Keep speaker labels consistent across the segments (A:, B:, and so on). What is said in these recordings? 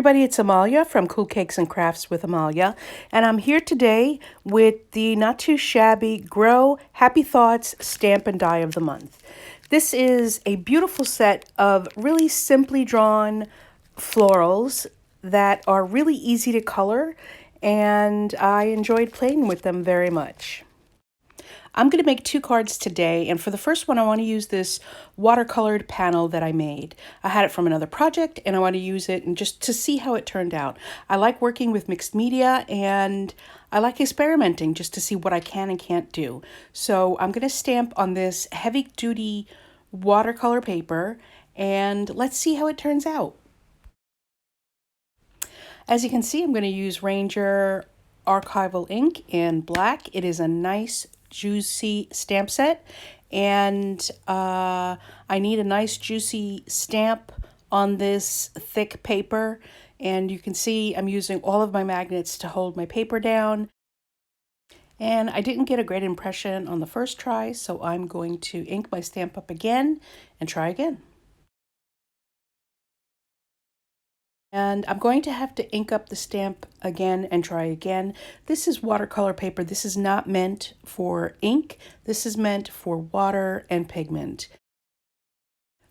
A: everybody, it's Amalia from Cool Cakes and Crafts with Amalia, and I'm here today with the not too shabby Grow Happy Thoughts Stamp and Die of the Month. This is a beautiful set of really simply drawn florals that are really easy to color, and I enjoyed playing with them very much. I'm going to make two cards today, and for the first one I want to use this watercolored panel that I made. I had it from another project and I want to use it and just to see how it turned out. I like working with mixed media and I like experimenting just to see what I can and can't do. So I'm going to stamp on this heavy duty watercolor paper and let's see how it turns out. As you can see, I'm going to use Ranger Archival ink in black. It is a nice juicy stamp set, and I need a nice juicy stamp on this thick paper, and you can see I'm using all of my magnets to hold my paper down, and I didn't get a great impression on the first try, so I'm going to ink my stamp up again and try again. And I'm going to have to ink up the stamp again and try again. This is watercolor paper. This is not meant for ink. This is meant for water and pigment.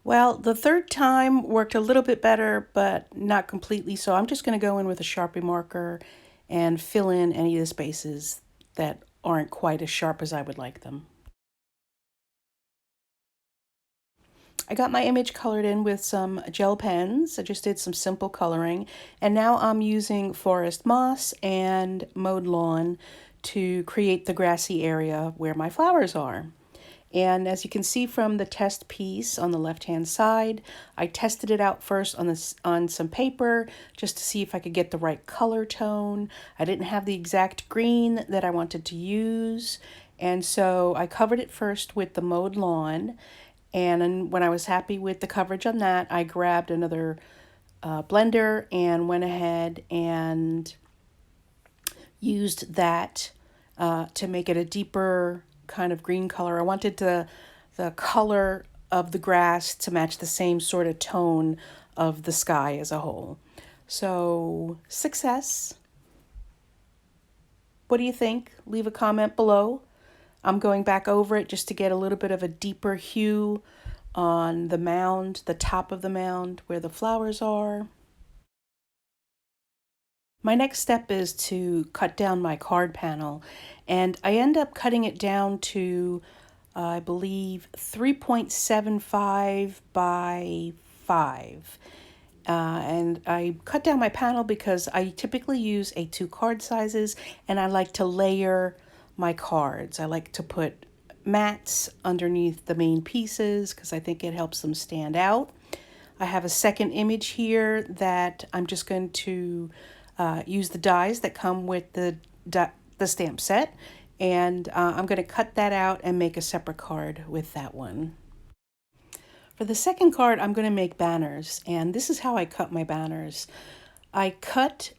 A: Well, the third time worked a little bit better, but not completely. So I'm just going to go in with a Sharpie marker and fill in any of the spaces that aren't quite as sharp as I would like them. I got my image colored in with some gel pens. I just did some simple coloring. And now I'm using forest moss and mowed lawn to create the grassy area where my flowers are. And as you can see from the test piece on the left-hand side, I tested it out first on some paper just to see if I could get the right color tone. I didn't have the exact green that I wanted to use. And so I covered it first with the mowed lawn. And when I was happy with the coverage on that, I grabbed another blender and went ahead and used that to make it a deeper kind of green color. I wanted the color of the grass to match the same sort of tone of the sky as a whole. So, success. What do you think? Leave a comment below. I'm going back over it just to get a little bit of a deeper hue on the mound, the top of the mound where the flowers are. My next step is to cut down my card panel, and I end up cutting it down to, I believe, 3.75 by 5. And I cut down my panel because I typically use A2 card sizes, and I like to layer my cards. I like to put mats underneath the main pieces because I think it helps them stand out. I have a second image here that I'm just going to use the dies that come with the stamp set, and I'm going to cut that out and make a separate card with that one. For the second card, I'm going to make banners, and this is how I cut my banners. I cut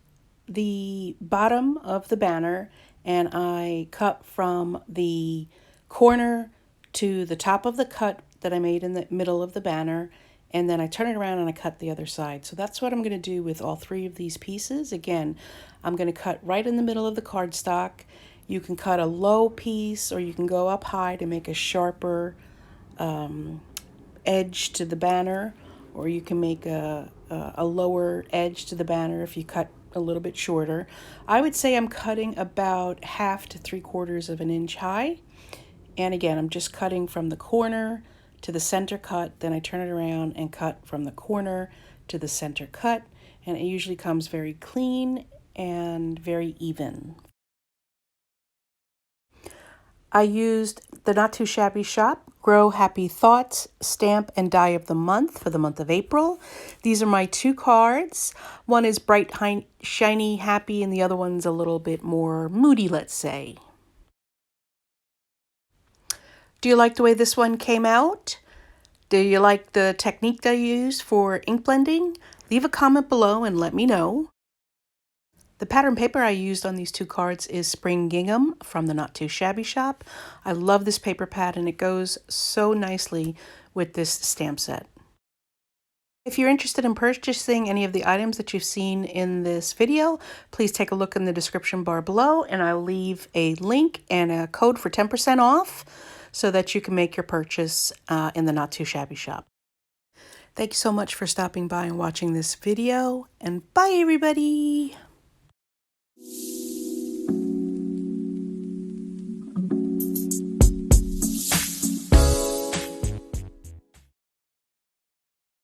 A: the bottom of the banner, and I cut from the corner to the top of the cut that I made in the middle of the banner, and then I turn it around and I cut the other side. So that's what I'm going to do with all three of these pieces. Again, I'm going to cut right in the middle of the cardstock. You can cut a low piece or you can go up high to make a sharper edge to the banner, or you can make a lower edge to the banner if you cut a little bit shorter. I would say I'm cutting about 1/2 to 3/4 of an inch high. And again, I'm just cutting from the corner to the center cut, then I turn it around and cut from the corner to the center cut, and it usually comes very clean and very even. I used the Not Too Shabby Shop Grow Happy Thoughts Stamp and Die of the Month for the month of April. These are my two cards. One is bright, shiny, happy, and the other one's a little bit more moody, let's say. Do you like the way this one came out? Do you like the technique that I used for ink blending? Leave a comment below and let me know. The pattern paper I used on these two cards is Spring Gingham from the Not Too Shabby Shop. I love this paper pad and it goes so nicely with this stamp set. If you're interested in purchasing any of the items that you've seen in this video, please take a look in the description bar below, and I'll leave a link and a code for 10% off so that you can make your purchase in the Not Too Shabby shop. Thanks so much for stopping by and watching this video, and bye everybody!